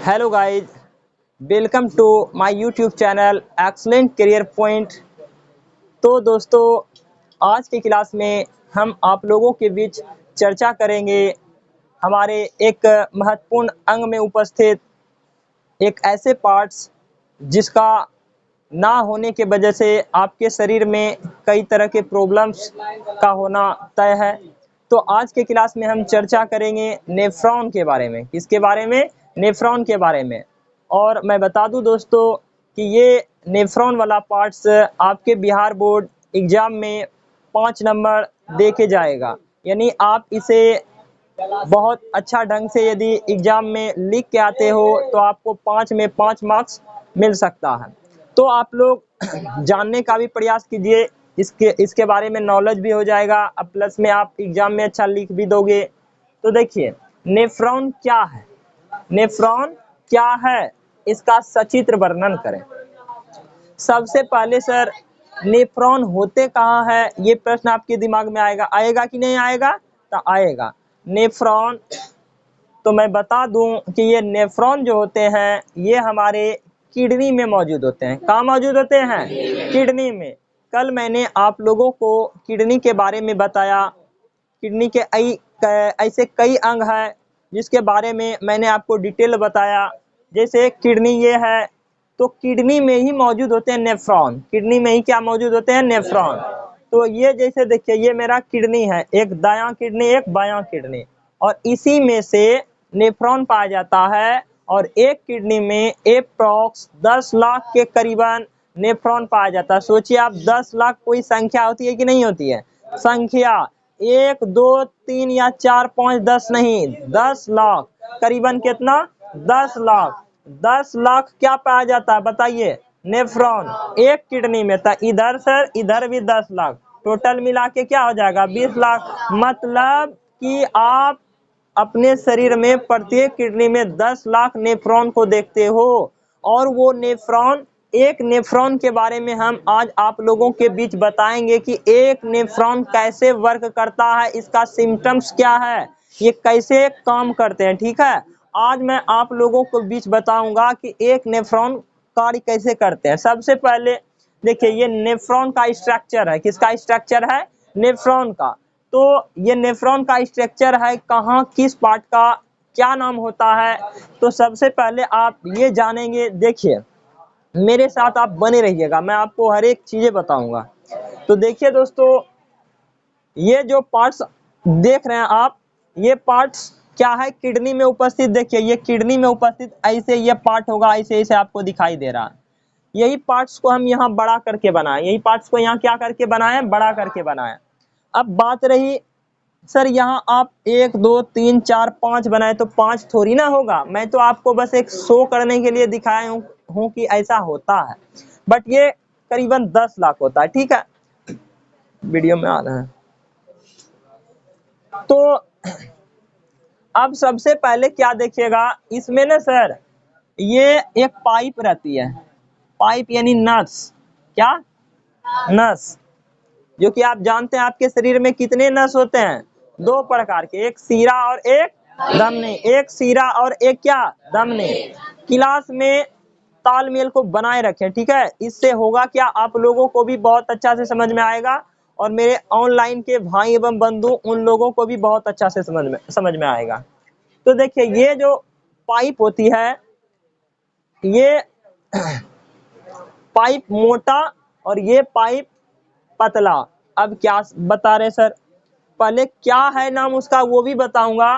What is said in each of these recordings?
Hello guys, welcome to my YouTube channel excellent career point. तो दोस्तों, आज की क्लास में हम आप लोगों के बीच चर्चा करेंगे हमारे एक महत्वपूर्ण अंग में उपस्थित एक ऐसे पार्ट्स जिसका ना होने के वजह से आपके शरीर में कई तरह के प्रॉब्लम्स का होना तय है। तो आज के क्लास में हम चर्चा करेंगे नेफ्रॉन के बारे में। किसके बारे में? नेफ्रॉन के बारे में। और मैं बता दूं दोस्तों कि ये नेफ्रॉन वाला पार्ट्स आपके बिहार बोर्ड एग्जाम में 5 नंबर दे के जाएगा। यानी आप इसे बहुत अच्छा ढंग से यदि एग्जाम में लिख के आते हो तो आपको 5 में 5 मार्क्स मिल सकता है। तो आप लोग जानने का भी प्रयास कीजिए, इसके बारे में नॉलेज भी हो जाएगा, अब प्लस में आप एग्जाम में अच्छा लिख भी दोगे। तो देखिए, नेफ्रॉन क्या है? नेफ्रॉन क्या है, इसका सचित्र वर्णन करें। सबसे पहले सर, नेफ्रॉन होते कहाँ है, ये प्रश्न आपके दिमाग में आएगा कि नहीं आएगा? तो आएगा। नेफ्रॉन, तो मैं बता दूं कि ये नेफ्रॉन जो होते हैं ये हमारे किडनी में मौजूद होते हैं। कहाँ मौजूद होते हैं? किडनी में। कल मैंने आप लोगों को किडनी के बारे में बताया। किडनी के ऐसे कई अंग हैं जिसके बारे में मैंने आपको डिटेल बताया। जैसे किडनी ये है, तो किडनी में ही मौजूद होते हैं नेफ्रॉन। किडनी में ही क्या मौजूद होते हैं? नेफ्रॉन। तो ये जैसे देखिए, ये मेरा किडनी है, एक दायां किडनी एक बायां किडनी, और इसी में से नेफ्रॉन पाया जाता है। और एक किडनी में अप्रॉक्स 10 लाख के करीबन नेफ्रॉन पाया जाता है। सोचिए आप, 10 लाख कोई संख्या होती है कि नहीं होती है? संख्या 1 2 3 या 4 5 10 नहीं, 10 लाख करीबन। कितना? 10 लाख। 10 लाख क्या पाया जाता है बताइए? नेफ्रॉन एक किडनी में था। इधर सर, इधर भी 10 लाख, टोटल मिला के क्या हो जाएगा? 20 लाख। मतलब कि आप अपने शरीर में प्रत्येक किडनी में 10 लाख नेफ्रॉन को देखते हो। और वो नेफ्रॉन, एक नेफ्रॉन के बारे में हम आज आप लोगों के बीच बताएंगे कि एक नेफ्रॉन कैसे वर्क करता है, इसका सिम्टम्स क्या है, ये कैसे काम करते हैं। ठीक है, आज मैं आप लोगों को बीच बताऊंगा कि एक नेफ्रॉन कार्य कैसे करते हैं। सबसे पहले देखिए, ये नेफ्रॉन का स्ट्रक्चर है। किसका स्ट्रक्चर है? नेफ्रॉन का। तो ये नेफ्रॉन का स्ट्रक्चर है, कहाँ किस पार्ट का क्या नाम होता है। तो सबसे पहले आप ये जानेंगे। देखिए, मेरे साथ आप बने रहिएगा, मैं आपको हर एक चीजें बताऊंगा। तो देखिए दोस्तों, ये जो पार्ट्स देख रहे हैं आप, ये पार्ट्स क्या है? किडनी में उपस्थित। देखिए, ये किडनी में उपस्थित ऐसे ये पार्ट होगा, ऐसे ऐसे आपको दिखाई दे रहा है। यही पार्ट्स को हम यहाँ बड़ा करके बनाए, यही पार्ट्स को यहाँ क्या करके बनाए? बड़ा करके बनाए। अब बात रही सर, यहाँ आप 1 2 3 4 5 बनाए तो 5 थोड़ी ना होगा। मैं तो आपको बस एक शो करने के लिए दिखाया हूँ कि ऐसा होता है, बट ये करीबन 10 लाख होता है। ठीक है, वीडियो में आ रहा है। तो अब सबसे पहले क्या देखिएगा इसमें ना सर, ये एक पाइप रहती है। पाइप यानी नस। क्या? नस। जो कि आप जानते हैं आपके शरीर में कितने नस होते हैं? 2 प्रकार के, एक सीरा और एक धमनी। एक सीरा और एक क्या? धमनी। क्लास में तालमेल को बनाए रखें। ठीक है, इससे होगा क्या, आप लोगों को भी बहुत अच्छा से समझ में आएगा, और मेरे ऑनलाइन के भाई एवं बंधु उन लोगों को भी बहुत अच्छा से समझ में आएगा। तो देखिए, ये जो पाइप होती है, ये पाइप मोटा और ये पाइप पतला। अब क्या बता रहे सर? पहले क्या है नाम उसका वो भी बताऊंगा।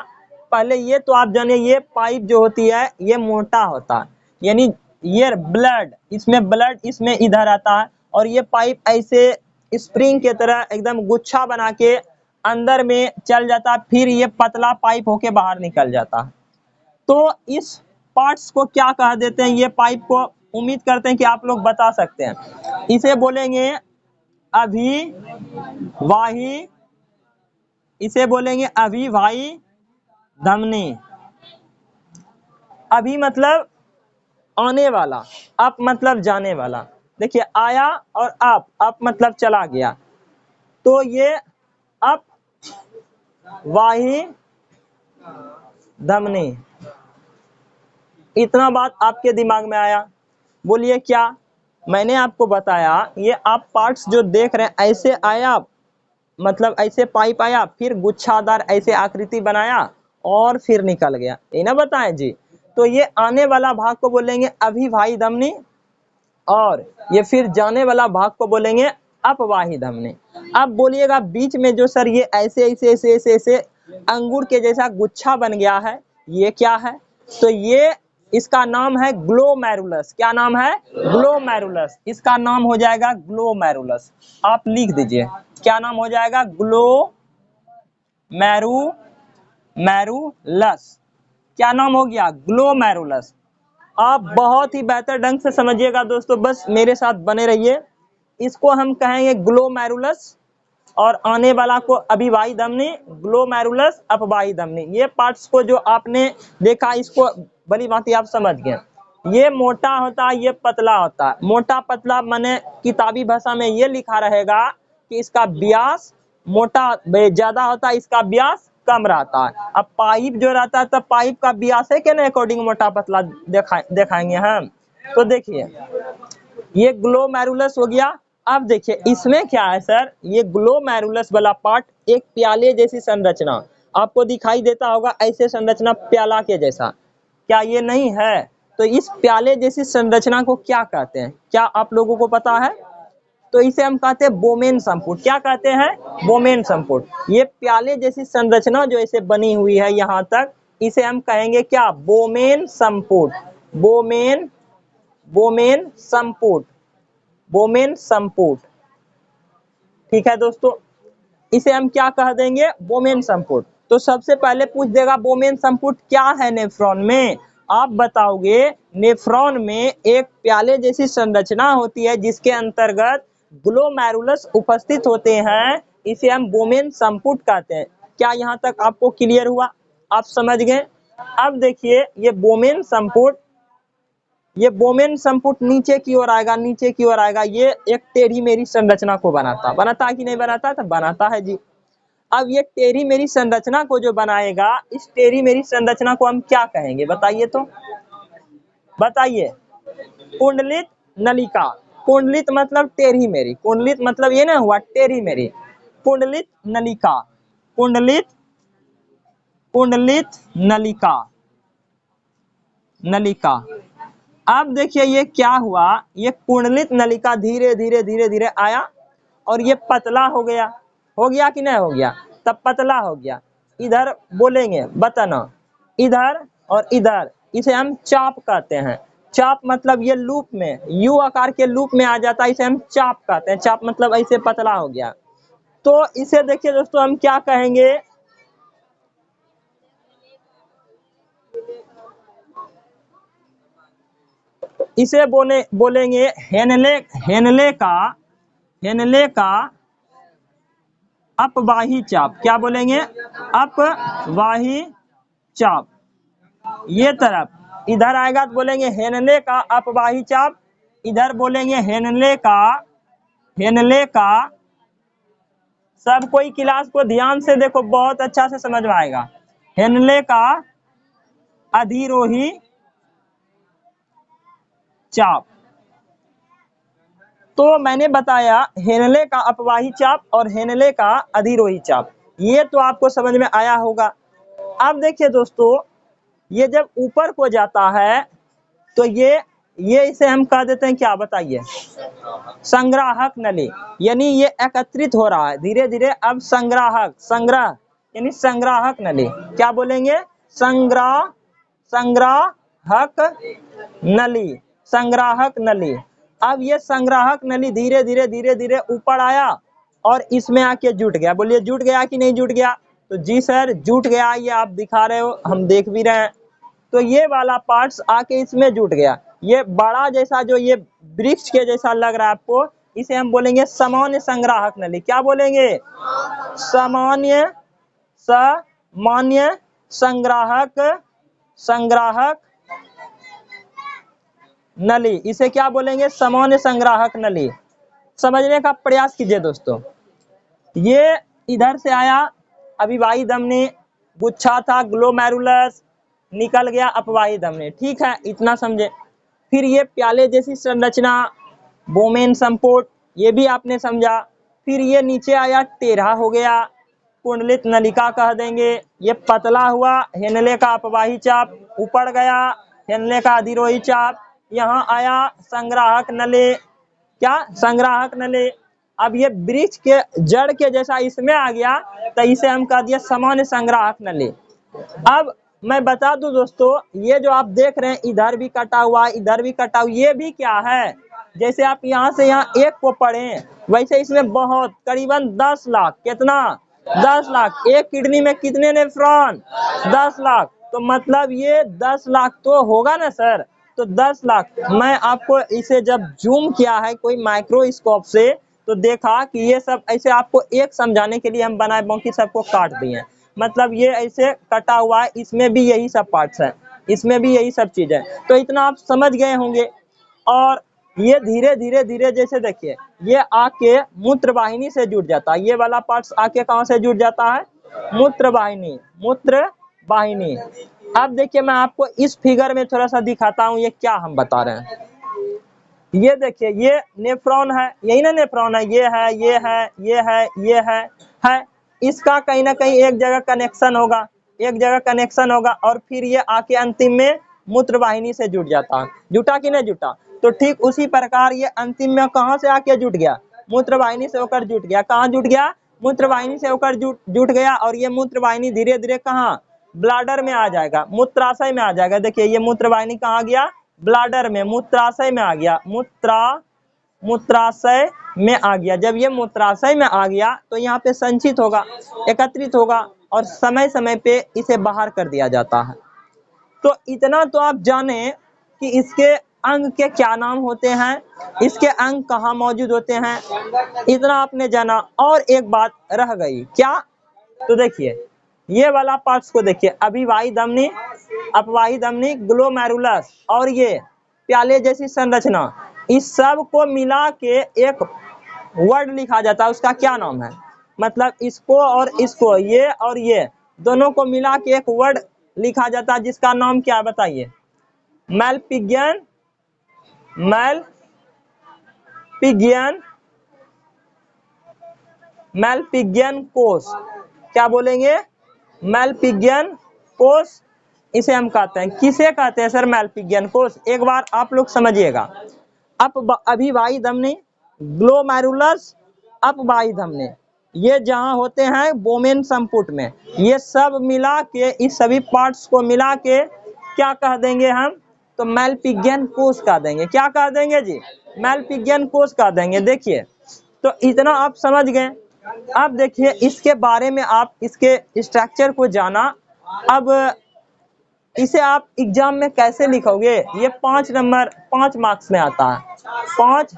पहले ये तो आप जानिए, ये पाइप जो होती है ये मोटा होता है, यानी ये ब्लड, इसमें ब्लड इसमें इधर आता है, और ये पाइप ऐसे स्प्रिंग के तरह एकदम गुच्छा बना के अंदर में चल जाता है, फिर ये पतला पाइप होके बाहर निकल जाता है। तो इस पार्ट्स को क्या कह देते हैं? ये पाइप को उम्मीद करते हैं कि आप लोग बता सकते हैं। इसे बोलेंगे अभिवाही, इसे बोलेंगे अभिवाही धमनी। अभी मतलब आने वाला, अप मतलब जाने वाला। देखिए, आया और अप मतलब चला गया। तो ये अप वाही धमनी। इतना बात आपके दिमाग में आया। बोलिए क्या? मैंने आपको बताया ये आप पार्ट्स जो देख रहे हैं ऐसे आया, मतलब ऐसे पाइप आया, फिर गुच्छादार ऐसे आकृति बनाया और फिर निकल गया, ये ना बताएं जी। तो ये आने वाला भाग को बोलेंगे अभिवाही धमनी, और ये फिर जाने वाला भाग को बोलेंगे अपवाही धमनी। अब बोलिएगा बीच में जो सर ये ऐसे ऐसे ऐसे ऐसे ऐसे अंगूर के जैसा गुच्छा बन गया है, ये क्या है? तो ये इसका नाम है ग्लोमेरुलस। क्या नाम है? ग्लोमेरुलस। इसका नाम हो जाएगा ग्लोमेरुलस। आप लिख दीजिए, क्या नाम हो जाएगा? ग्लोमेरुलस। क्या नाम हो गया? ग्लोमेरुलस। आप बहुत ही बेहतर ढंग से समझिएगा दोस्तों, बस मेरे साथ बने रहिए। इसको हम कहेंगे ग्लोमेरुलस, और आने वाला को अभिवाही धमनी, ग्लोमेरुलस अपवाही धमनी। ये पार्ट्स को जो आपने देखा इसको भली भांति आप समझ गए। ये मोटा होता है, ये पतला होता है। मोटा पतला माने किताबी भाषा में ये लिखा रहेगा कि इसका व्यास मोटा ज्यादा होता है, इसका व्यास कम रहता है। अब पाइप जो रहता है, तब पाइप का व्यास है के नहीं अकॉर्डिंग मोटा पतला दिखाएंगे हम। तो देखिए ये ग्लोमेरुलस हो गया। अब देखिए इसमें क्या है सर, ये ग्लोमेरुलस वाला पार्ट एक प्याले जैसी संरचना आपको दिखाई देता होगा, ऐसे संरचना प्याला के जैसा, क्या ये नहीं है? तो इस प्याले जैसी संरचना को क्या कहते हैं? क्या आप लोगों को पता है? तो इसे हम कहते हैं बोमेन संपुट। क्या कहते हैं? बोमेन संपुट। ये प्याले जैसी संरचना जो ऐसे बनी हुई है यहाँ तक, इसे हम कहेंगे क्या? बोमेन संपुट। बोमेन बोमेन संपुट। बोमेन संपुट। ठीक है दोस्तों, इसे हम क्या कह देंगे? बोमेन संपुट। तो सबसे पहले पूछ देगा बोमेन संपुट क्या है नेफ्रॉन में? आप बताओगे नेफ्रॉन में एक प्याले जैसी संरचना होती है जिसके अंतर्गत ग्लोमेरुलस उपस्थित होते हैं, इसे हम बोमेन संपुट कहते हैं। क्या यहाँ तक आपको क्लियर हुआ? आप समझ गए? अब देखिए ये बोमेन संपुट, ये बोमेन संपुट नीचे की ओर आएगा, नीचे की ओर आएगा। ये एक टेढ़ी मेढ़ी संरचना को बनाता है कि नहीं बनाता? तो बनाता है जी। अब ये टेढ़ी मेढ़ी संरचना को जो बनाएगा, इस टेढ़ी मेढ़ी संरचना को हम क्या कहेंगे बताइए? तो बताइए। कुंडलित नलिका। कुंडलित मतलब टेढ़ी मेढ़ी, कुंडलित मतलब ये ना हुआ टेढ़ी मेढ़ी। कुंडलित नलिका, कुंडलित कुंडलित नलिका, नलिका। अब देखिए ये क्या हुआ, ये कुंडलित नलिका धीरे धीरे धीरे धीरे आया और ये पतला हो गया। हो गया कि नहीं हो गया? तब पतला हो गया। इधर बोलेंगे बतना, इधर और इधर, इसे हम चाप कहते हैं। चाप मतलब ये लूप में, यू आकार के लूप में आ जाता है, इसे हम चाप कहते हैं। चाप मतलब ऐसे पतला हो गया। तो इसे देखिए दोस्तों हम क्या कहेंगे? इसे बोलेंगे हेनले, हेनले का अपवाही चाप। क्या बोलेंगे? अपवाही चाप। ये तरफ इधर आएगा तो बोलेंगे हेनले का अपवाही चाप, इधर बोलेंगे हेनले का। सब कोई क्लास को ध्यान से देखो, बहुत अच्छा से समझ में आएगा। हेनले का अधिरोही चाप। तो मैंने बताया हेनले का अपवाही चाप और हेनले का अधिरोही चाप, ये तो आपको समझ में आया होगा। अब देखिए दोस्तों, ये जब ऊपर को जाता है तो ये इसे हम कह देते हैं क्या बताइए? संग्राहक नली। यानी ये एकत्रित हो रहा है धीरे धीरे। अब संग्रह यानी संग्राहक नली। क्या बोलेंगे? संग्राहक नली, संग्राहक नली। अब ये संग्राहक नली धीरे धीरे ऊपर आया और इसमें आके जुट गया। बोलिए जुट गया कि नहीं जुट गया? तो जी सर जुट गया, ये आप दिखा रहे हो, हम देख भी रहे हैं। तो ये वाला पार्ट्स आके इसमें जुट गया। ये बड़ा जैसा जो ये वृक्ष के जैसा लग रहा है आपको, इसे हम बोलेंगे सामान्य संग्राहक नली। क्या बोलेंगे? सामान्य संग्राहक नली। इसे क्या बोलेंगे? सामान्य संग्राहक नली। समझने का प्रयास कीजिए दोस्तों। ये इधर से आया अभिवाही धमनी, गुच्छा था ग्लोमेरुलस, निकल गया अपवाही धमनी। ठीक है, इतना समझे। फिर ये प्याले जैसी संरचना, बोमेन संपुट, ये भी आपने समझा। फिर ये नीचे आया टेढ़ा हो गया, कुंडलित नलिका कह देंगे। ये पतला हुआ, हेनले का अपवाही चाप। ऊपर गया हेनले का अधिरोही चाप। यहाँ आया संग्राहक नले। क्या? संग्राहक नले। अब ये वृक्ष के जड़ के जैसा इसमें आ गया, तो इसे हम कह दिया सामान्य संग्राहक नली। अब मैं बता दूं दोस्तों, ये जो आप देख रहे हैं इधर भी कटा हुआ, इधर भी कटा हुआ, ये भी क्या है? जैसे आप यहाँ से यहाँ एक को पढ़ें, वैसे इसमें बहुत करीबन 10 लाख, कितना? 10 लाख। एक किडनी में कितने नेफ्रॉन? 10 लाख। तो मतलब ये 10 लाख तो होगा ना सर? तो 10 लाख। मैं आपको इसे जब जूम किया है कोई माइक्रोस्कोप से, तो देखा कि ये सब ऐसे आपको एक समझाने के लिए हम बनाए, बाकी सबको काट दिए। मतलब ये ऐसे कटा हुआ है, इसमें भी यही सब पार्ट्स है, इसमें भी यही सब चीज है। तो इतना आप समझ गए होंगे। और ये धीरे धीरे धीरे जैसे देखिए, ये आके मूत्र वाहिनी से जुड़ जाता है। ये वाला पार्ट्स आके कहाँ से जुड़ जाता है? मूत्र वाहिनी, मूत्र वाहिनी। अब देखिए मैं आपको इस फिगर में थोड़ा सा दिखाता हूँ ये क्या हम बता रहे हैं। ये देखिए, ये नेफ्रॉन है, यही ना नेफ्रॉन है, ये है, ये है, ये है, ये है। इसका कहीं ना कहीं एक जगह कनेक्शन होगा, एक जगह कनेक्शन होगा, और फिर ये आके अंतिम में मूत्र वाहिनी से जुट जाता है। जुटा कि नहीं जुटा? तो ठीक उसी प्रकार ये अंतिम में कहाँ से आके जुट गया? मूत्र वाहिनी से होकर जुट गया। कहाँ जुट गया? मूत्र वाहिनी से होकर जुट गया। और ये मूत्र वाहिनी धीरे धीरे कहाँ? ब्लाडर में आ जाएगा, मूत्राशय में आ जाएगा। देखिए ये मूत्र वाहिनी कहाँ गया? ब्लाडर में, मूत्राशय में आ गया, मूत्राशय में आ गया। जब ये मूत्राशय में आ गया तो यहाँ पे संचित होगा, एकत्रित होगा, और समय समय पे इसे बाहर कर दिया जाता है। तो इतना तो आप जाने कि इसके अंग के क्या नाम होते हैं, इसके अंग कहाँ मौजूद होते हैं, इतना आपने जाना। और एक बात रह गई, क्या? तो देखिए ये वाला पार्ट्स को देखिए, अभिवाही धमनी, अपवाही धमनी, ग्लोमेरुलस, और ये प्याले जैसी संरचना, इस सब को मिला के एक वर्ड लिखा जाता है। उसका क्या नाम है? मतलब इसको और इसको, ये और ये दोनों को मिला के एक वर्ड लिखा जाता है, जिसका नाम क्या है बताइए? मैलपिगियन, मैलपिगियन, मैलपिगियन कोष। क्या बोलेंगे? मैलपिगियन कोष, इसे हम कहते हैं। किसे कहते हैं सर? मैलपिगियन कोष। एक बार आप लोग समझिएगा, अभिवाही धमनी, ग्लोमेरुलस, अपवाही धमनी, ये जहां होते हैं बोमेन संपुट में, ये सब मिला के, इस सभी पार्ट्स को मिला के क्या कह देंगे हम? तो मैलपिगियन कोष कह देंगे। क्या कह देंगे जी? मैलपिगियन कोष कह देंगे। देखिए तो इतना आप समझ गए। अब देखिए इसके बारे में, आप इसके स्ट्रक्चर को जाना। अब इसे आप एग्जाम में कैसे लिखोगे? ये 5 नंबर 5 मार्क्स में आता है, 5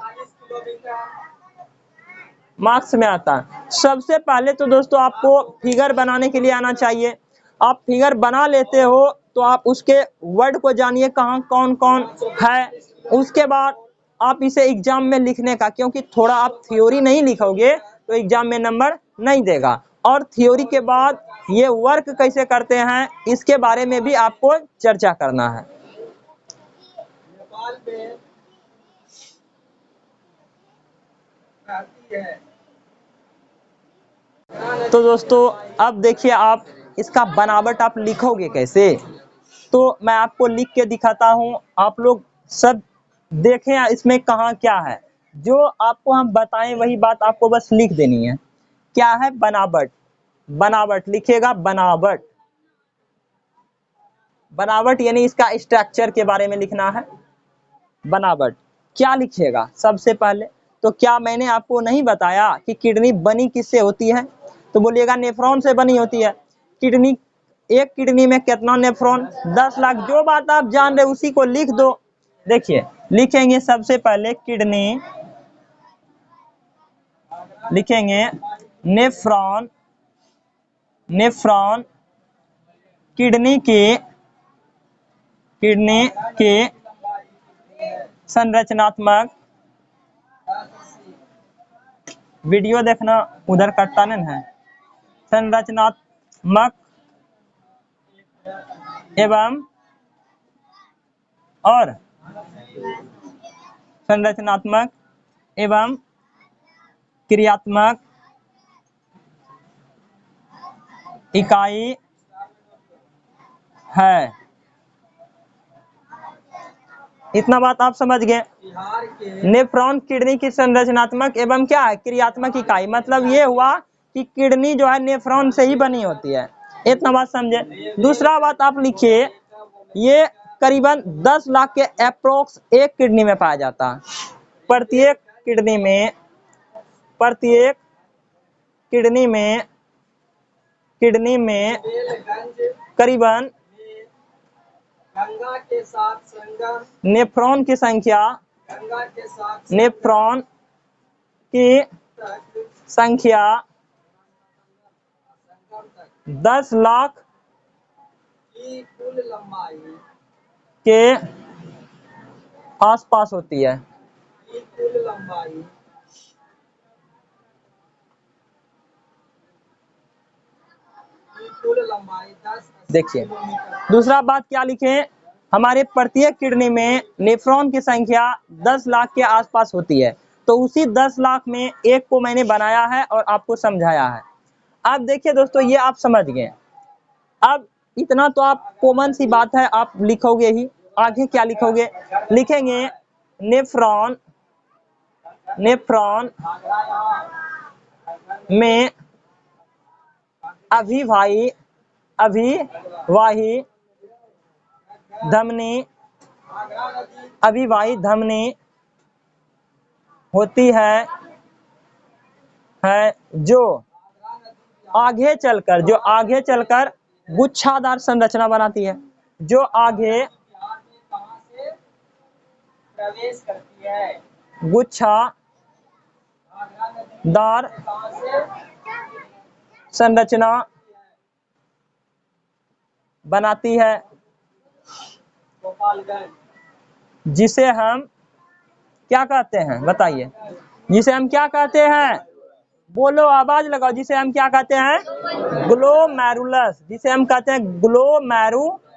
मार्क्स में आता है। सबसे पहले तो दोस्तों आपको फिगर बनाने के लिए आना चाहिए। आप फिगर बना लेते हो तो आप उसके वर्ड को जानिए कहाँ कौन कौन है। उसके बाद आप इसे एग्जाम में लिखने का, क्योंकि थोड़ा आप थ्योरी नहीं लिखोगे तो एग्जाम में नंबर नहीं देगा। और थ्योरी के बाद ये वर्क कैसे करते हैं, इसके बारे में भी आपको चर्चा करना है। तो दोस्तों अब देखिए, आप इसका बनावट आप लिखोगे कैसे, तो मैं आपको लिख के दिखाता हूं। आप लोग सब देखें इसमें कहाँ क्या है, जो आपको हम बताएं वही बात आपको बस लिख देनी है। क्या है? बनावट। बनावट लिखेगा, बनावट, बनावट यानी इसका स्ट्रक्चर के बारे में लिखना है। बनावट क्या लिखिएगा सबसे पहले? तो क्या मैंने आपको नहीं बताया कि किडनी बनी किससे होती है? तो बोलिएगा नेफ्रॉन से बनी होती है। किडनी, एक किडनी में कितना नेफ्रॉन? 10 लाख। जो बात आप जान रहे उसी को लिख दो। देखिए लिखेंगे सबसे पहले किडनी, लिखेंगे नेफ्रॉन, नेफ्रॉन किडनी के संरचनात्मक, वीडियो देखना उधर कटता नहीं है, संरचनात्मक एवं और संरचनात्मक एवं क्रियात्मक इकाई है। इतना बात आप समझ गए। नेफ्रॉन किडनी की संरचनात्मक एवं क्या है, क्रियात्मक इकाई। मतलब ये हुआ कि किडनी जो है नेफ्रॉन से ही बनी होती है। इतना बात समझे। दूसरा बात आप लिखिए, ये करीबन 10 लाख के अप्रोक्स एक किडनी में पाया जाता है। प्रत्येक किडनी में करीबन गंगा के साथ संगम नेफ्रॉन की संख्या 10 लाख की कुल लंबाई के आसपास होती है। देखिए दूसरा बात क्या लिखे, हमारे प्रत्येक किडनी में नेफ्रॉन की संख्या 10 लाख के आसपास होती है। तो उसी 10 लाख में एक को मैंने बनाया है और आपको समझाया है। अब देखिए दोस्तों, ये आप समझ गए। अब इतना तो आप कॉमन सी बात है, आप लिखोगे ही। आगे क्या लिखोगे, लिखेंगे नेफ्रॉन में अभिवाही धमनी होती है जो आगे चलकर गुच्छादार संरचना बनाती है। जो आगे प्रवेश करती है, गुच्छादार संरचना बनाती है, जिसे हम क्या कहते हैं, बताइए। जिसे हम क्या कहते हैं, बोलो, आवाज लगाओ। जिसे हम क्या कहते हैं, ग्लोमेरुलस। जिसे हम कहते हैं ग्लोमेरुलस।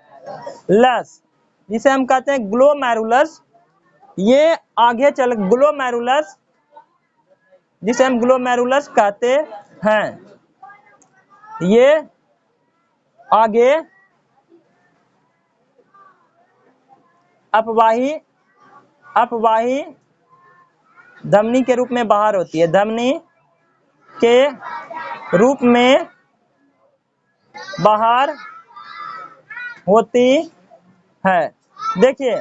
जिसे हम कहते हैं ग्लोमेरुलस। ये आगे चल ग्लोमेरुलस, जिसे हम ग्लोमेरुलस कहते हैं, ये आगे अपवाही धमनी के रूप में बाहर होती है। धमनी के रूप में बाहर होती है। देखिए,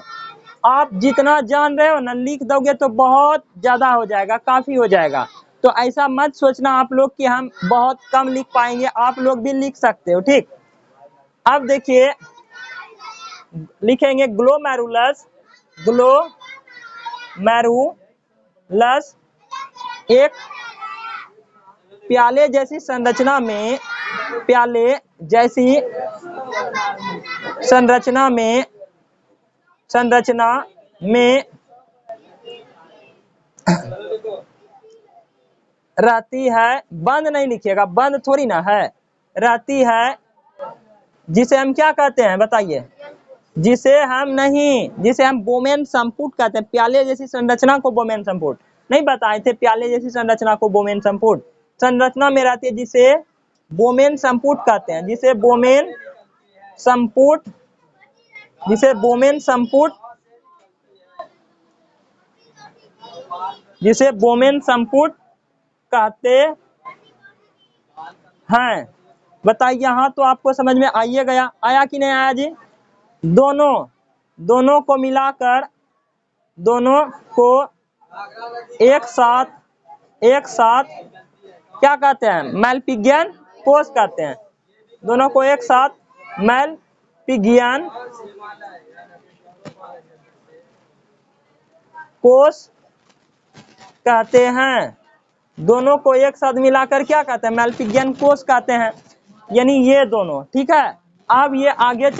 आप जितना जान रहे हो ना, लिख दोगे तो बहुत ज्यादा हो जाएगा, काफी हो जाएगा। तो ऐसा मत सोचना आप लोग कि हम बहुत कम लिख पाएंगे, आप लोग भी लिख सकते हो, ठीक। अब देखिए, लिखेंगे ग्लोमेरुलस एक प्याले जैसी संरचना में रहती है। बंद नहीं लिखिएगा, बंद थोड़ी ना है, रहती है। जिसे हम क्या कहते हैं, बताइए। जिसे हम बोमेन संपुट कहते हैं। प्याले जैसी संरचना को बोमेन संपुट नहीं बताए थे, प्याले जैसी संरचना को बोमेन संपुट संरचना में रहती है, जिसे बोमेन संपुट कहते हैं। जिसे बोमेन संपुट कहते हैं। बताइए, यहाँ तो आपको समझ में आया कि नहीं आया जी। दोनों को मिलाकर, दोनों को एक साथ क्या कहते हैं, मैलपिगियन कोष कहते हैं। दोनों को एक साथ मैलपिगियन कोष कहते हैं। दोनों को एक साथ मिलाकर क्या कहते हैं, मैलपिगियन कोष कहते हैं। यानी ये दोनों, ठीक है। अब ये आगे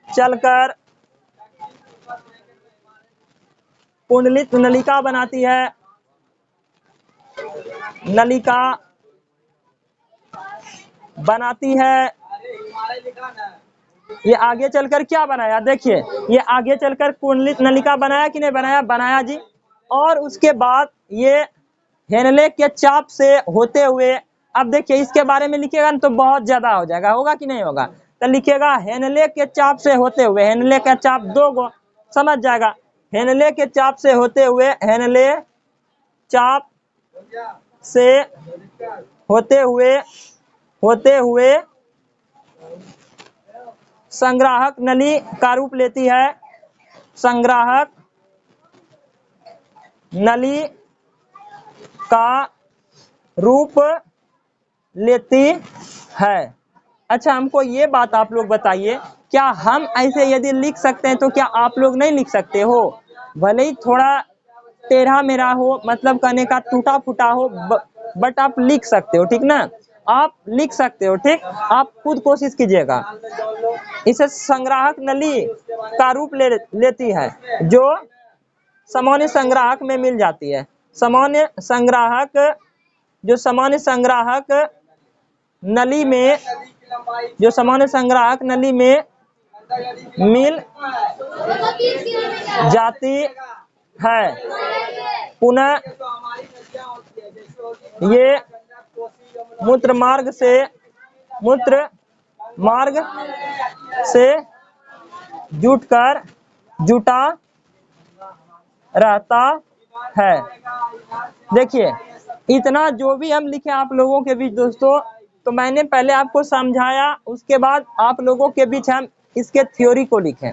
चलकर कुंडलित नलिका बनाती है। बनाती है। ये आगे चलकर क्या बनाया, देखिए ये आगे चलकर कुंडलित नलिका बनाया कि नहीं बनाया, बनाया जी। और उसके बाद ये हेनले के चाप से होते हुए, अब देखिए इसके बारे में लिखिएगा ना तो बहुत ज्यादा हो जाएगा, होगा कि नहीं होगा, तो लिखिएगा हेनले के चाप से होते हुए, हेनले का चाप 2 गो समझ जाएगा, हेनले के चाप से होते हुए, हेनले चाप से होते हुए संग्राहक नली का रूप लेती है, संग्राहक नली का रूप लेती है। अच्छा, हमको ये बात आप लोग बताइए, क्या हम ऐसे यदि लिख सकते हैं तो क्या आप लोग नहीं लिख सकते हो? भले ही थोड़ा टेढ़ा मेढ़ा हो, मतलब कहने का टूटा फूटा हो, बट आप लिख सकते हो, ठीक ना, आप लिख सकते हो, ठीक। आप खुद कोशिश कीजिएगा। इसे संग्राहक नली का रूप लेती है, जो सामान्य संग्राहक में मिल जाती है। सामान्य संग्राहक, जो सामान्य संग्राहक नली में, जो सामान्य संग्राहक नली में मिल जाती है। पुनः ये मूत्र मार्ग से जुटा रहता है। देखिए इतना जो भी हम लिखे आप लोगों के बीच दोस्तों, तो मैंने पहले आपको समझाया, उसके बाद आप लोगों के बीच हम इसके थ्योरी को लिखें,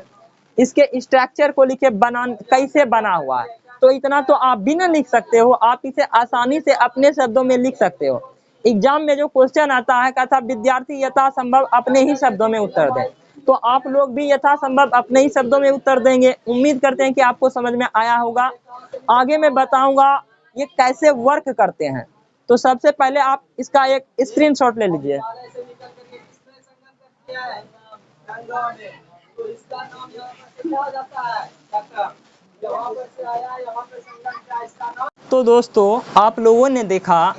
इसके स्ट्रक्चर को लिखे, कैसे बना हुआ है। तो इतना तो आप भी ना लिख सकते हो, आप इसे आसानी से अपने शब्दों में लिख सकते हो। एग्जाम में जो क्वेश्चन आता है, कहता विद्यार्थी यथासंभव अपने ही शब्दों में उत्तर दें, तो आप लोग भी यथासंभव अपने ही शब्दों में उत्तर देंगे। उम्मीद करते हैं कि आपको समझ में आया होगा। आगे मैं बताऊंगा ये कैसे वर्क करते हैं। तो सबसे पहले आप इसका एक स्क्रीनशॉट ले लीजिए। तो दोस्तों आप लोगों ने देखा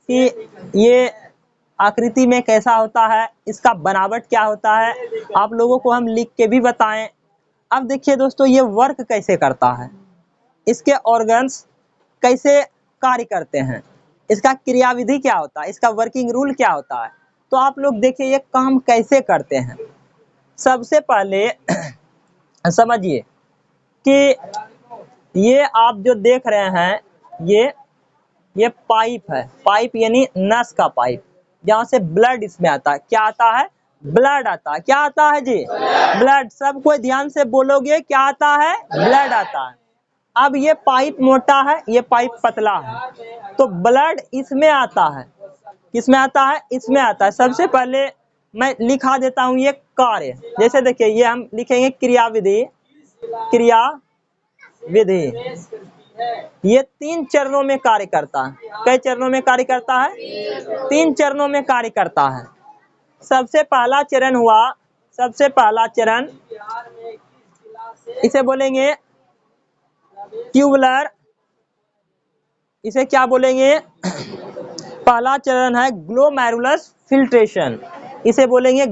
कि ये आकृति में कैसा होता है, इसका बनावट क्या होता है, आप लोगों को हम लिख के भी बताएं। अब देखिए दोस्तों ये वर्क कैसे करता है, इसके ऑर्गन्स कैसे कार्य करते हैं, इसका क्रियाविधि क्या होता है, इसका वर्किंग रूल क्या होता है। तो आप लोग देखिए ये काम कैसे करते हैं। सबसे पहले समझिए कि ये आप जो देख रहे हैं, ये पाइप है, पाइप यानी नस का पाइप, जहां से ब्लड इसमें आता है। क्या आता है? ब्लड आता है। क्या आता है जी? ब्लड। सब कोई ध्यान से बोलोगे, क्या आता है? ब्लड आता है। अब ये पाइप मोटा है, ये पाइप पतला है, तो ब्लड इसमें आता है। किसमें आता है? इसमें आता है। सबसे पहले मैं लिखा देता हूं ये कार्य। जैसे देखिए ये हम लिखेंगे क्रियाविधि, क्रियाविधि ये 3 चरणों में कार्य करता है। कई चरणों में कार्य करता है? 3 चरणों में कार्य करता है। सबसे पहला चरण हुआ, सबसे पहला चरण इसे बोलेंगे ट्यूबुलर, इसे क्या बोलेंगे? पहला चरण है ग्लोमेरुलस फिल्ट्रेशन, इसे बोलेंगे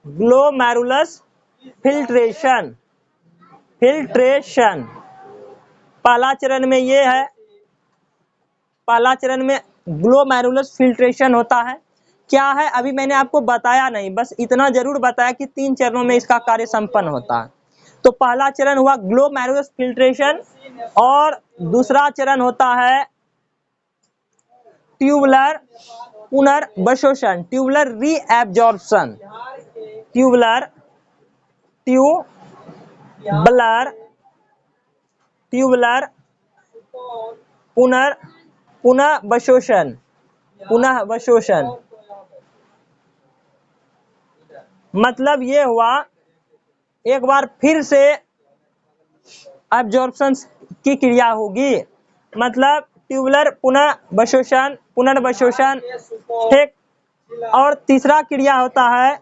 ग्लोमेरुलस फिल्ट्रेशन। पहला चरण में ये है, पहला चरण में ग्लोमेरुलस फिल्ट्रेशन होता है। क्या है अभी मैंने आपको बताया नहीं, बस इतना जरूर बताया कि 3 चरणों में इसका कार्य संपन्न होता है। तो पहला चरण हुआ ग्लोमेरुलस फिल्ट्रेशन, और दूसरा चरण होता है ट्यूबुलर पुनर्वशोषण, ट्यूबुलर रीएब्जॉर्प्शन, ट्यूबुलर पुनर्वशोषण। मतलब ये हुआ, एक बार फिर से एब्जॉर्प्शन की क्रिया होगी, मतलब ट्यूबुलर पुनर्वशोषण, ठीक। और तीसरा क्रिया होता है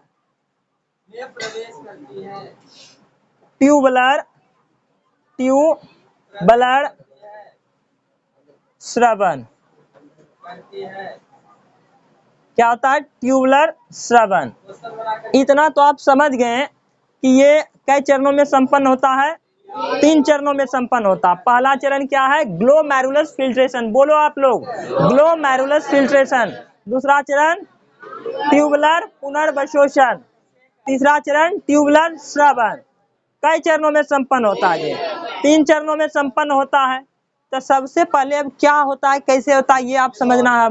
ट्यूबुलर स्रवन। क्या होता है? ट्यूबुलर स्रवन। इतना तो आप समझ गए कि ये कई चरणों में संपन्न होता है? 3 चरणों में संपन्न होता है। पहला चरण क्या है? Glomerulus filtration. बोलो आप लोग, ग्लोमेरुलस फिल्ट्रेशन। दूसरा चरण ट्यूबुलर पुनर्वशोषण। तीसरा चरण ट्यूबुलर स्रवन। कई चरणों में संपन्न होता है? ये 3 चरणों में संपन्न होता है। तो सबसे पहले अब क्या होता है, कैसे होता है, ये आप समझना है।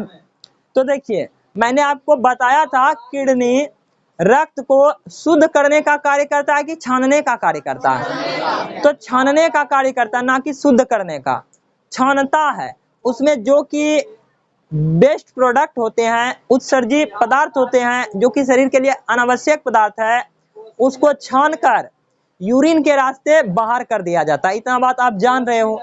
तो देखिए, मैंने आपको बताया था किडनी रक्त को शुद्ध करने का कार्य करता है कि छानने का कार्य करता है? तो छानने का कार्य करता है, ना कि शुद्ध करने का। छानता है, उसमें जो कि बेस्ट प्रोडक्ट होते हैं, उत्सर्जी पदार्थ होते हैं, जो कि शरीर के लिए अनावश्यक पदार्थ है, उसको छानकर यूरिन के रास्ते बाहर कर दिया जाता है। इतना बात आप जान रहे हो।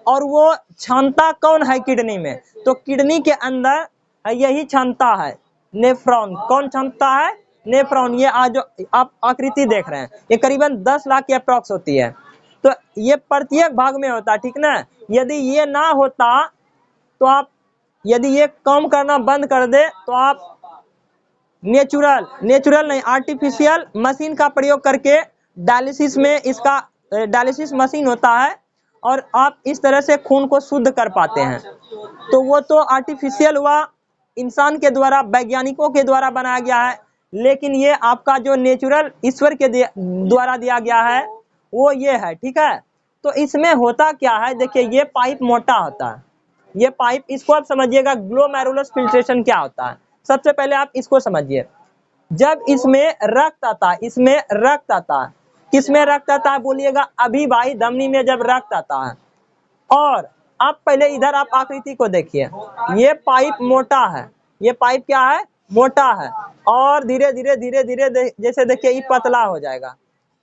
और वो छानता कौन है किडनी में? तो किडनी के अंदर यही छानता है, नेफ्रॉन। कौन छानता है? नेफ्रॉन। ये आज आप आकृति देख रहे हैं, ये करीबन 10 लाख की अप्रॉक्स होती है। तो ये प्रत्येक भाग में होता है, ठीक ना। यदि ये ना होता तो आप, यदि ये काम करना बंद कर दे तो आप नेचुरल नहीं, आर्टिफिशियल मशीन का प्रयोग करके डायलिसिस में, इसका डायलिसिस मशीन होता है और आप इस तरह से खून को शुद्ध कर पाते हैं। तो वो तो आर्टिफिशियल हुआ, इंसान के द्वारा, वैज्ञानिकों के द्वारा बनाया गया है। लेकिन ये आपका जो नेचुरल ईश्वर के द्वारा दिया गया है वो ये है, ठीक है। तो इसमें होता क्या है, देखिए ये पाइप मोटा होता है, ये पाइप, इसको आप समझिएगा ग्लोमेरुलस फिल्ट्रेशन क्या होता है। सबसे पहले आप इसको समझिए। जब इसमें रक्त आता है, इसमें रक्त आता है, किसमें रक्त आता है बोलिएगा? अभिवाही धमनी में जब रक्त आता है। और आप पहले इधर आप आकृति को देखिए, ये पाइप मोटा है, ये पाइप क्या है? मोटा है। और धीरे धीरे जैसे देखिए ये पतला हो जाएगा,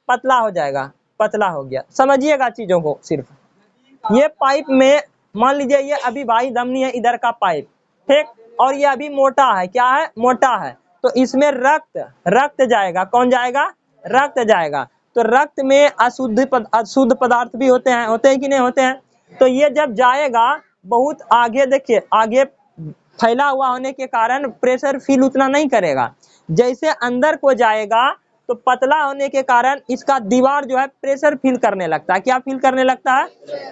पतला हो जाएगा, पतला हो गया। समझिएगा चीजों को। सिर्फ ये पाइप में मान लीजिए ये अभिवाही धमनी है, इधर का पाइप, ठीक। और ये अभी मोटा है, क्या है? मोटा है। तो इसमें रक्त जाएगा। कौन जाएगा? रक्त जाएगा। तो रक्त में अशुद्ध पदार्थ भी होते हैं कि नहीं होते हैं? तो ये जब जाएगा बहुत आगे, देखिए आगे फैला हुआ होने के कारण प्रेशर फील उतना नहीं करेगा। जैसे अंदर को जाएगा तो पतला होने के कारण इसका दीवार जो है प्रेशर फील करने लगता है। क्या फील करने लगता है?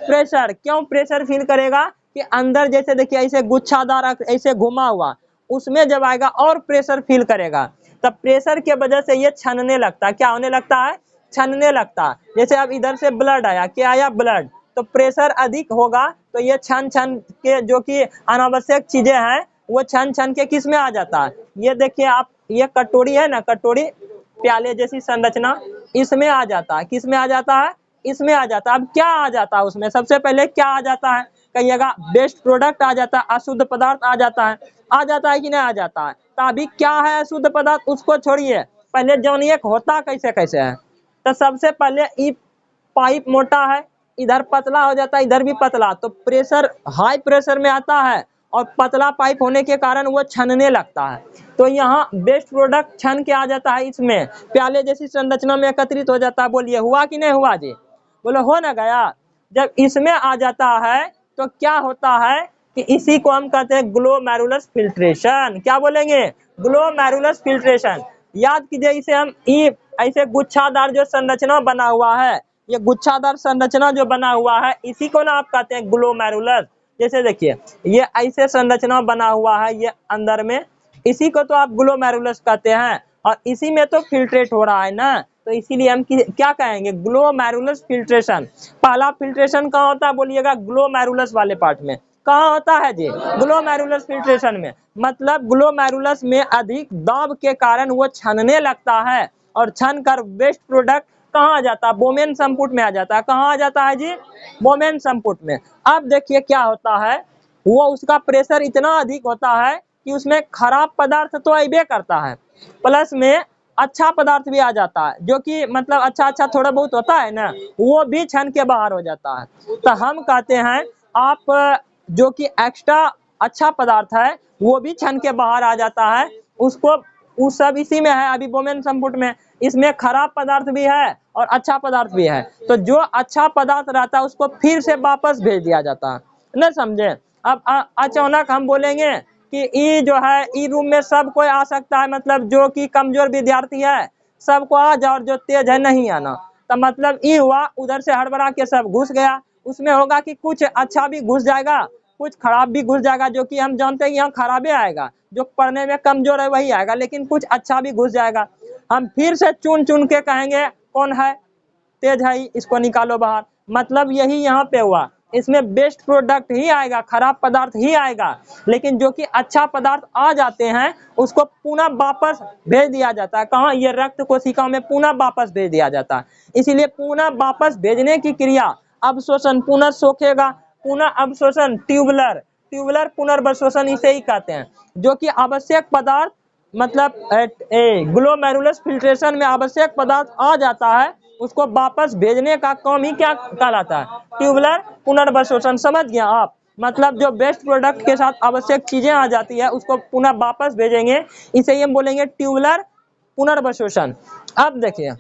प्रेशर। क्यों प्रेशर फील करेगा? कि अंदर जैसे देखिए ऐसे गुच्छादार ऐसे घुमा हुआ, उसमें जब आएगा और प्रेशर फील करेगा, तब प्रेशर के वजह से ये छनने लगता है। क्या होने लगता है? छनने लगता है। जैसे अब इधर से ब्लड आया, क्या आया? ब्लड। तो प्रेशर अधिक होगा तो ये छन के जो कि अनावश्यक चीजें हैं वो छन के किस में आ जाता है? ये देखिए आप, ये कटोरी है ना, कटोरी प्याले जैसी संरचना, इसमें आ जाता है। किस में आ जाता है? इसमें आ जाता है। अब क्या आ जाता है उसमें? सबसे पहले क्या आ जाता है? कहिएगा बेस्ट प्रोडक्ट आ जाता है, अशुद्ध पदार्थ आ जाता है। आ जाता है कि नहीं आ जाता है? तो अभी क्या है अशुद्ध पदार्थ, उसको छोड़िए, पहले जानिए होता कैसे कैसे है। तो सबसे पहले ये पाइप मोटा है, इधर पतला हो जाता है, इधर भी पतला, तो प्रेशर हाई प्रेशर में आता है और पतला पाइप होने के कारण वो छनने लगता है। तो यहाँ बेस्ट प्रोडक्ट छन के आ जाता है, इसमें प्याले जैसी संरचना में एकत्रित हो जाता है। बोलिए हुआ कि नहीं हुआ जी? बोलो हो ना गया? जब इसमें आ जाता है तो क्या होता है कि इसी को हम कहते हैं ग्लोमेरुलस फिल्ट्रेशन। क्या बोलेंगे? Glomerulus filtration. याद कीजिए, इसे हम ऐसे गुच्छादार जो संरचना बना हुआ है, ये गुच्छादार संरचना जो बना हुआ है, इसी को ना आप कहते हैं ग्लोमेरुलस। जैसे देखिए ये ऐसे संरचना बना हुआ है, ये अंदर में, इसी को तो आप ग्लोमेरुलस कहते हैं। और इसी में तो फिल्ट्रेट हो रहा है ना, तो इसीलिए हम क्या कहेंगे? Glomerulus filtration. पहला फिल्ट्रेशन कहाँ होता है बोलिएगा? ग्लोमेरुलस वाले पार्ट में। कहाँ होता है जी? ग्लोमेरुलस फिल्ट्रेशन में। मतलब ग्लोमेरुलस में अधिक दाब के कारण वो छनने लगता है और छन कर वेस्ट प्रोडक्ट कहाँ आ जाता है? बोमेन संपुट में आ जाता है। कहाँ आ जाता है जी? बोमेन संपुट में। अब देखिए क्या होता है, वो उसका प्रेशर इतना अधिक होता है कि उसमें खराब पदार्थ तो आइबे करता है, प्लस में अच्छा पदार्थ भी आ जाता है, जो कि मतलब अच्छा थोड़ा बहुत होता है ना, वो भी छन के बाहर हो जाता है। तो हम कहते हैं आप जो कि एक्स्ट्रा अच्छा पदार्थ है वो भी छन के बाहर आ जाता है, उसको वो सब इसी में है अभी बोमेन संपुट में। इसमें खराब पदार्थ भी है और अच्छा पदार्थ भी है। तो जो अच्छा पदार्थ रहता है उसको फिर से वापस भेज दिया जाता है, न समझे? अब अचानक हम बोलेंगे कि ई जो है ई रूम में सब कोई आ सकता है, मतलब जो कि कमजोर विद्यार्थी है सबको आ जाओ और जो तेज है नहीं आना, तो मतलब ई हुआ उधर से हड़बड़ा के सब घुस गया। उसमें होगा कि कुछ अच्छा भी घुस जाएगा, कुछ खराब भी घुस जाएगा, जो कि हम जानते हैं यहाँ खराबे आएगा, जो पढ़ने में कमजोर है वही आएगा, लेकिन कुछ अच्छा भी घुस जाएगा। हम फिर से चुन चुन के कहेंगे कौन है तेज है, इसको निकालो बाहर। मतलब यही यहाँ पे हुआ, इसमें बेस्ट प्रोडक्ट ही आएगा, खराब पदार्थ ही आएगा, लेकिन जो कि अच्छा पदार्थ आ जाते हैं उसको पुनः वापस भेज दिया जाता है। कहाँ? ये रक्त कोशिका में पुनः वापस भेज दिया जाता है। इसीलिए पुनः वापस भेजने की क्रिया अवशोषण, पुनः सोखेगा, पुनः अवशोषण, ट्यूबुलर, ट्यूबुलर पुनर्वशोषण इसे ही कहते हैं। जो कि आवश्यक पदार्थ मतलब ग्लोमेरुलस फिल्ट्रेशन में आवश्यक पदार्थ आ जाता है, उसको वापस भेजने का काम ही क्या कहलाता है? ट्यूबुलर पुनर्वशोषण। समझ गया आप? मतलब जो बेस्ट प्रोडक्ट के साथ आवश्यक चीजें आ जाती है उसको पुनः वापस भेजेंगे, इसे ही हम बोलेंगे ट्यूबुलर पुनर्वशोषण। अब देखिए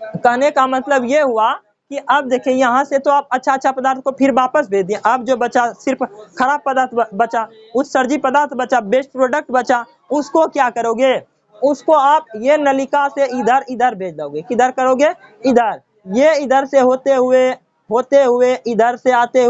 कहने का मतलब ये हुआ कि अब देखिए यहाँ से तो आप अच्छा पदार्थ को फिर वापस भेज दिए, अब जो बचा सिर्फ खराब पदार्थ बचा, उत्सर्जी पदार्थ बचा, बेस्ट प्रोडक्ट बचा, उसको क्या करोगे? उसको आप ये नलिका से इधर इधर भेज दोगे। किधर करोगे? इधर। ये इधर से होते हुए इधर से आते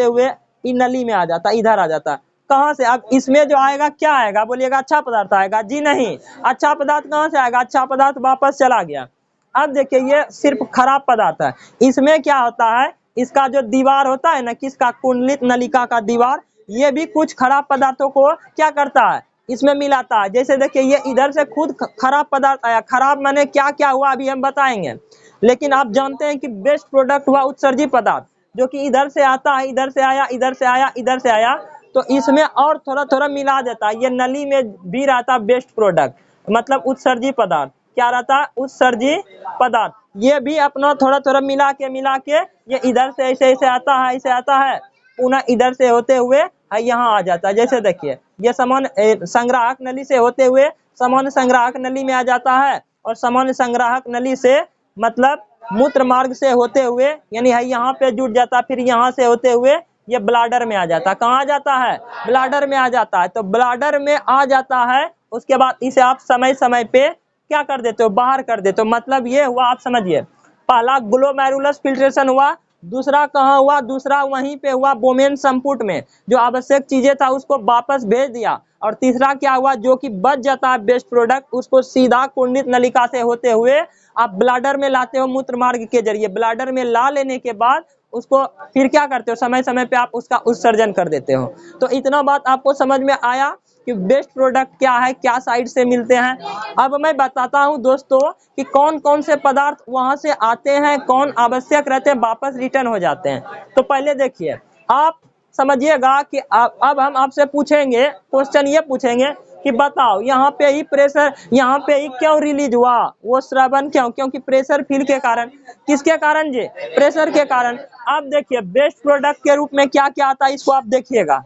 हुए इन नली में आ जाता, इधर आ जाता। कहाँ से? अब इसमें जो आएगा क्या आएगा? बोलिएगा अच्छा पदार्थ आएगा। जी नहीं, अच्छा पदार्थ कहाँ से आएगा? अच्छा पदार्थ वापस चला गया। अब देखिए ये सिर्फ खराब पदार्थ है, इसमें क्या होता है, इसका जो दीवार होता है ना, किसका? कुंडलित नलिका का दीवार, ये भी कुछ खराब पदार्थों को क्या करता है? इसमें मिलाता है। जैसे देखिए ये इधर से खुद खराब पदार्थ आया, खराब माने क्या क्या हुआ अभी हम बताएंगे, लेकिन आप जानते हैं कि बेस्ट प्रोडक्ट हुआ उत्सर्जी पदार्थ, जो कि इधर से आता है, इधर से आया, इधर से आया, इधर से आया, तो इसमें और थोड़ा थोड़ा मिला देता है। ये नली में भी रहता बेस्ट प्रोडक्ट, मतलब उत्सर्जी पदार्थ। क्या रहता? उत्सर्जी पदार्थ। ये भी अपना थोड़ा थोड़ा मिला के ये इधर से ऐसे ऐसे आता है, ऐसे आता है, पुनः इधर से होते हुए यहाँ आ जाता है। जैसे देखिए ये सामान्य संग्राहक नली से होते हुए सामान्य संग्राहक नली में आ जाता है, और सामान्य संग्राहक नली से मतलब मूत्र मार्ग से होते हुए यानी यहाँ पे जुट जाता, फिर यहाँ से होते हुए ये ब्लाडर में आ जाता। कहाँ आ जाता है? ब्लाडर में आ जाता है। तो ब्लाडर में आ जाता है, उसके बाद इसे आप समय समय पे क्या कर देते हो? बाहर कर देते हो। मतलब ये हुआ, आप समझिए, पहला ग्लोमेरुलस फिल्ट्रेशन हुआ, दूसरा कहाँ हुआ? दूसरा वहीं पे हुआ बोमेन संपुट में, जो आवश्यक चीजें था उसको वापस भेज दिया, और तीसरा क्या हुआ? जो कि बच जाता है बेस्ट प्रोडक्ट, उसको सीधा कुंडित नलिका से होते हुए आप ब्लाडर में लाते हो मूत्र मार्ग के जरिए। ब्लाडर में ला लेने के बाद उसको फिर क्या करते हो? समय समय पे आप उसका उत्सर्जन कर देते हो। तो इतना बात आपको समझ में आया कि बेस्ट प्रोडक्ट क्या है, क्या साइड से मिलते हैं। अब मैं बताता हूं दोस्तों कि कौन कौन से पदार्थ वहां से आते हैं, कौन आवश्यक रहते हैं, वापस रिटर्न हो जाते हैं। तो पहले देखिए, आप समझिएगा कि अब हम आपसे पूछेंगे, क्वेश्चन ये पूछेंगे कि बताओ यहाँ पे ही प्रेशर, यहाँ पे ही क्यों रिलीज हुआ वो श्रवण? क्यों? क्योंकि प्रेशर फील के कारण। किसके कारण जी? प्रेशर के कारण। अब देखिए बेस्ट प्रोडक्ट के रूप में क्या क्या आता है, इसको आप देखिएगा।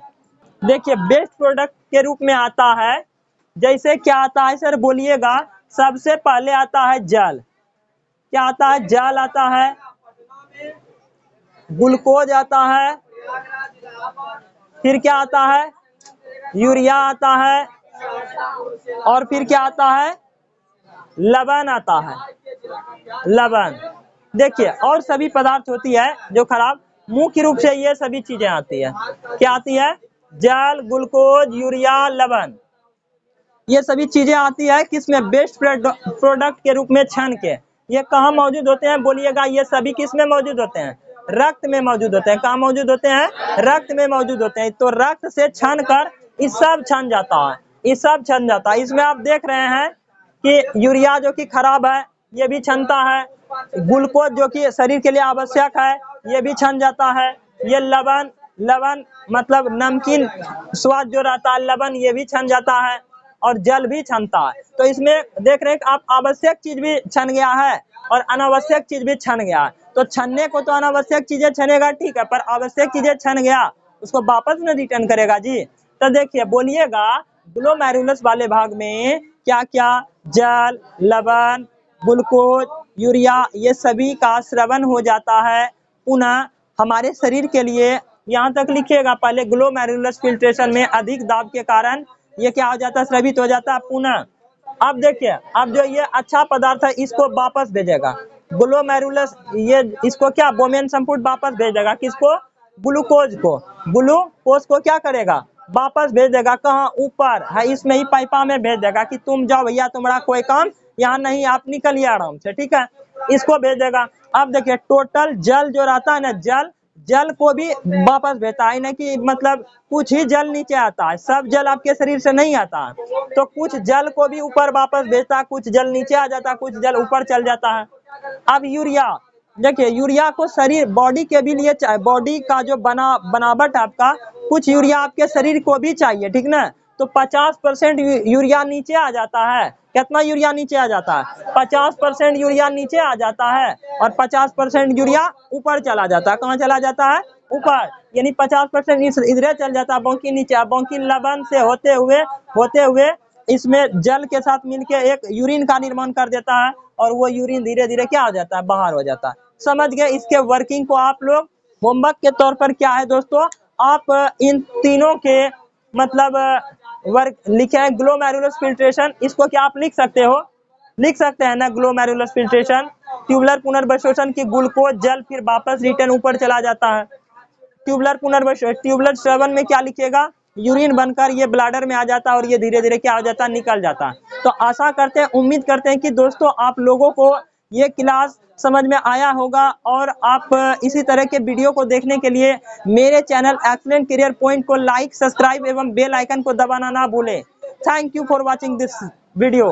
देखिए बेस्ट प्रोडक्ट के रूप में आता है, जैसे क्या आता है सर? बोलिएगा। सबसे पहले आता है जल। क्या आता है? जल आता है, ग्लूकोज आता है, फिर क्या आता है? यूरिया आता है, और फिर क्या आता है? लवण आता है, लवण। देखिए और सभी पदार्थ होती है जो खराब, मुख्य रूप से ये सभी चीजें आती है। क्या आती है? जल, ग्लूकोज, यूरिया, लवण, ये सभी चीजें आती है किसमें? बेस्ट प्रोडक्ट के रूप में छन के। ये कहाँ मौजूद होते हैं? बोलिएगा। ये सभी किस में मौजूद होते हैं? रक्त में मौजूद होते हैं। कहाँ मौजूद होते हैं? रक्त में मौजूद होते हैं। तो रक्त से छन कर इस सब छन जाता है, इस सब छन जाता है। इसमें आप देख रहे हैं कि यूरिया जो कि खराब है ये भी छनता है, ग्लूकोज जो कि शरीर के लिए आवश्यक है ये भी छन जाता है, ये लवण, लवण मतलब नमकीन स्वाद जो रहता है लवण, ये भी छन जाता है, और जल भी छनता है। तो इसमें देख रहे हैं कि आप आवश्यक चीज भी छन गया है और अनावश्यक चीज भी छन गया है। तो छनने को तो अनावश्यक चीजें छनेगा, ठीक है, पर आवश्यक चीजें छन गया उसको वापस में रिटर्न करेगा जी। तो देखिए बोलिएगा ग्लोमेरुलस वाले भाग में क्या क्या? जल, लवण, ग्लूकोज, यूरिया, ये सभी का स्रवण हो जाता है, पुनः हमारे शरीर के लिए यहाँ तक लिखिएगा पहले। ग्लोमेरुलस फिल्ट्रेशन में अधिक दाब के कारण ये क्या हो जाता है, स्रावित हो जाता है पुनः। अब देखिए, अब जो ये अच्छा पदार्थ है इसको वापस भेजेगा ग्लोमेरुलस, ये इसको क्या बोमेन संपुट वापस भेजेगा, किसको, ग्लूकोज को। ग्लूकोज को क्या करेगा, वापस भेज देगा, कहाँ, ऊपर है इसमें ही पाइपा में भेज देगा कि तुम जाओ भैया, तुम्हारा कोई काम यहाँ नहीं, आप निकलिए आराम से, ठीक है, इसको भेज देगा। अब देखिए टोटल जल जो रहता है ना, जल को भी वापस भेजता है, ना कि मतलब कुछ ही जल नीचे आता है, सब जल आपके शरीर से नहीं आता है, तो कुछ जल को भी ऊपर वापस भेजता है, कुछ जल नीचे आ जाता है, कुछ जल ऊपर चल जाता है। अब यूरिया, देखिए यूरिया को शरीर बॉडी के भी लिए चाहिए, बॉडी का जो बनावट आपका, कुछ यूरिया आपके शरीर को भी चाहिए, ठीक ना। तो 50% यूरिया नीचे आ जाता है। कितना यूरिया नीचे आ जाता है, 50% यूरिया नीचे आ जाता है, और 50% यूरिया ऊपर चला जाता है। कहाँ चला जाता है, ऊपर, यानी 50% इधर चल जाता है, बाकी नीचे। बाकी लवण से होते हुए इसमें जल के साथ मिलके एक यूरिन का निर्माण कर देता है, और वो यूरिन धीरे धीरे क्या हो जाता है, बाहर हो जाता है। समझ गए इसके वर्किंग को आप लोग। होमवर्क के तौर पर क्या है दोस्तों, आप इन तीनों के मतलब वर्क लिखे हैं। ग्लोमेरुलस फिल्ट्रेशन, इसको क्या आप लिख सकते हो, लिख सकते हैं ना, ग्लोमेरुलस फिल्ट्रेशन। ट्यूबुलर पुनर्वशोषण की ग्लूकोज जल फिर वापस रिटर्न ऊपर चला जाता है। ट्यूबुलर श्रवण में क्या लिखेगा, यूरिन बनकर ये ब्लैडर में आ जाता है, और ये धीरे धीरे क्या हो जाता है, निकल जाता है। तो आशा करते हैं, उम्मीद करते हैं कि दोस्तों आप लोगों को ये क्लास समझ में आया होगा, और आप इसी तरह के वीडियो को देखने के लिए मेरे चैनल एक्सीलेंट करियर पॉइंट को लाइक, सब्सक्राइब एवं बेल आइकन को दबाना ना भूलें। Thank you for watching this video.